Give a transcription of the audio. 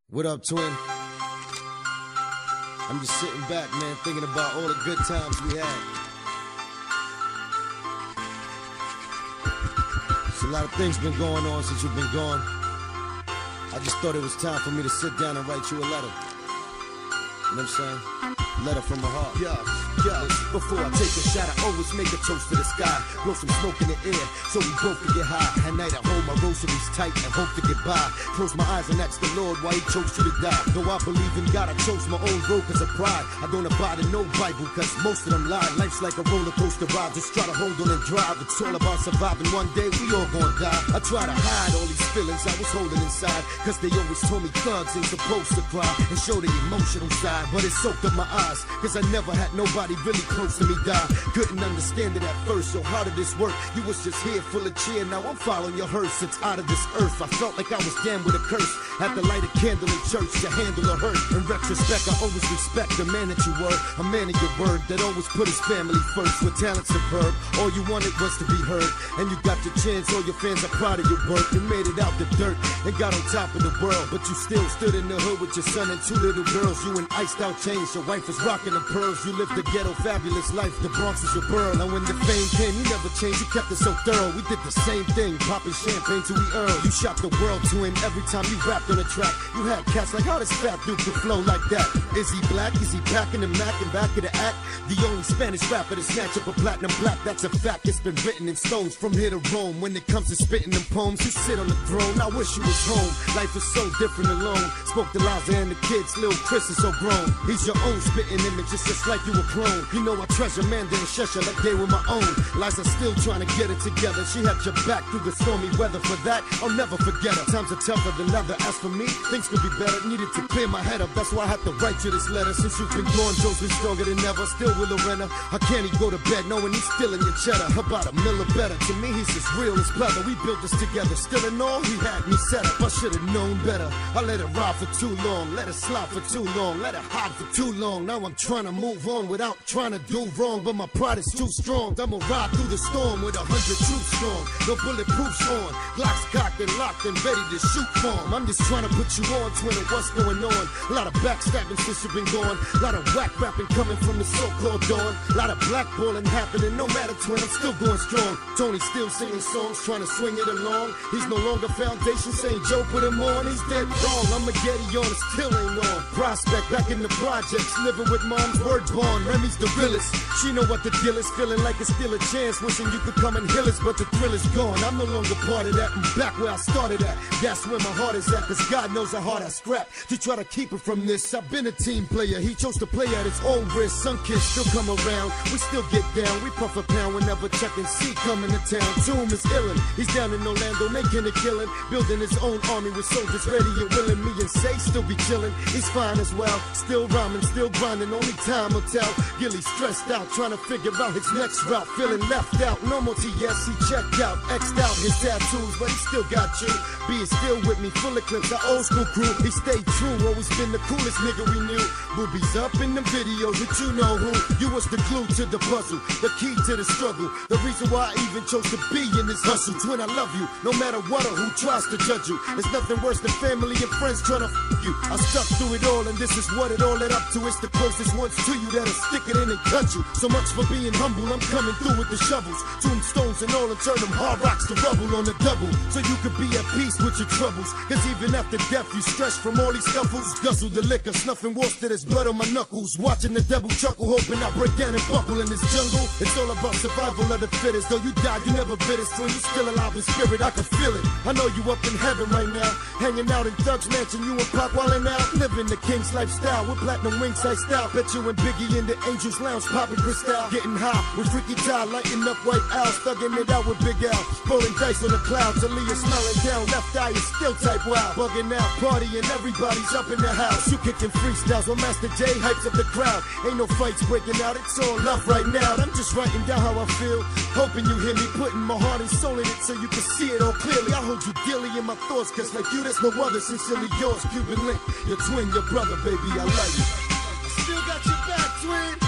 What up, twin? I'm just sitting back, man, thinking about all the good times we had. There's a lot of things been going on since you've been gone. I just thought it was time for me to sit down and write you a letter. You know what I'm saying? Letter from my heart. Yeah. Before I take a shot, I always make a toast to the sky. Blow some smoke in the air, so we both can get high. At night I hold my rosaries tight and hope to get by. Close my eyes and ask the Lord why he chose you to die. Though I believe in God, I chose my own road cause of pride. I don't abide in no Bible cause most of them lie. Life's like a roller coaster ride, just try to hold on and drive. It's all about surviving, one day we all gonna die. I try to hide all these feelings I was holding inside, cause they always told me thugs ain't supposed to cry and show the emotional side. But it soaked up my eyes, cause I never had nobody really close to me die. Couldn't understand it at first, so how did this work? You was just here full of cheer, now I'm following your hearse. Since out of this earth, I felt like I was damned with a curse. Had to light a candle in church to handle a hurt. In retrospect, I always respect the man that you were, a man of your word that always put his family first. With talent superb, all you wanted was to be heard, and you got your chance. All your fans are proud of your work. You made it out the dirt and got on top of the world, but you still stood in the hood with your son and two little girls. You in iced out chains, your wife is rocking the pearls. You lived the ghetto fabulous life, the Bronx is your burl. And when the fame came, you never changed, you kept it so thorough. We did the same thing, popping champagne till we earl. You shocked the world to him every time you rapped on a track. You had cats like, how does Fat Duke could flow like that? Is he black? Is he packing the Mac and back of the act? The only Spanish rapper to snatch up a platinum black, that's a fact. It's been written in stones from here to Rome. When it comes to spitting them poems, you sit on the throne. I wish you was home. Life is so different alone. Spoke to Liza and the kids, little Chris is so grown. He's your own spitting image, it's just like you a clone. You know I treasure Manda and Shesha like they were my own. Liza still trying to get it together. She had your back through the stormy weather. For that, I'll never forget her. Times are tougher than leather. As for me, things could be better. Needed to clear my head up. That's why I had to write you this letter. Since you've been gone, Joe's been stronger than ever. Still with Lorena. How can he go to bed knowing he's still in your cheddar? About a mill or better. To me, he's as real as pleather. We built this together. Still in all, he had me set up. I should have known better. I let it ride for too long. Let it slide for too long. Let it hide for too long. Now I'm trying to move on without trying to do wrong. But my pride is too strong. I'ma ride through the storm with 100 troops strong. No bulletproofs on. Glocks cocked and locked and ready to shoot farm. I'm just trying to put you on, twin, of what's going on. A lot of backstabbing since you've been gone. A lot of whack rapping coming from the so-called dawn. A lot of blackballing happening. No matter, twin, I'm still going strong. Tony's still singing songs, trying to swing it along. He's no longer foundation, saying Joe put him on. He's dead wrong. I'm a Getty on, it still ain't on. Prospect back in the projects, living with mom's word bond. Remy's the realest. She know what the deal is, feeling like it's still a chance. Wishing you could come and heal us, but the thrill is gone. I'm no longer part of that. I'm back where I started at. That's where my heart is at, cause God knows how hard I scrap to try to keep it from this. I've been a team player. He chose to play at his own risk. Some kids still come around. We still get down. We puff a pound whenever Chuck and C coming to town. Toom is illin'. He's down in Orlando making a killing. Building his own army with soldiers ready and willing. Me and Say still be chillin'. He's fine as well. Still rhyming, still grinding. Only time will tell. Gilly stressed out, trying to figure out his next route. Feeling left out. No more TS, he checked out. X'd out his tattoos, but he still got you. B is still with me, full of clips, our old school crew. He stayed true, always been the coolest nigga we knew. Boobies up in the videos, but you know who. You was the clue to the puzzle, the key to the struggle. The reason why I even chose to be in this hustle. Twin, I love you, no matter what or who tries to judge you. There's nothing worse than family and friends trying to you. I stuck through it all, and this is what it all led up to. It's the closest ones to you that'll stick it in and cut you. So much for being humble, I'm coming through with the shovels. Tombstones and all, and turn them hard rocks to rubble on the double. So you could be at peace with your troubles. Cause even after death, you stress from all these scuffles. Guzzle the liquor, snuffing wolf that there's blood on my knuckles. Watching the devil chuckle, hoping I break down and buckle in this jungle. It's all about survival of the fittest. Though you died, you never bit it. When you still alive in spirit, I can feel it. I know you up in heaven right now, hanging out in Thug's mansion. You and Pop wildin' out, living the king's lifestyle with platinum wings side style. Bet you and Biggie in the Angels Lounge, popping crystal, getting high with Freaky Ty, lighting up White Owls, thugging it out with Big Al, rolling dice on the clouds. Aaliyah smiling down, left eye is still type wild, bugging out, partying, everybody's up in the house. You kicking freestyles while Master J hypes up the crowd. Ain't no fights breaking out, it's all love right now. I'm just writing down how I feel, hoping you hear me, putting my heart and soul in it so you can see it all clearly. I hold you dearly in my thoughts, cause like you, there's no other. Sincerely yours, Cuban Link, your twin, your brother, baby, I love you. I still got your back, twin.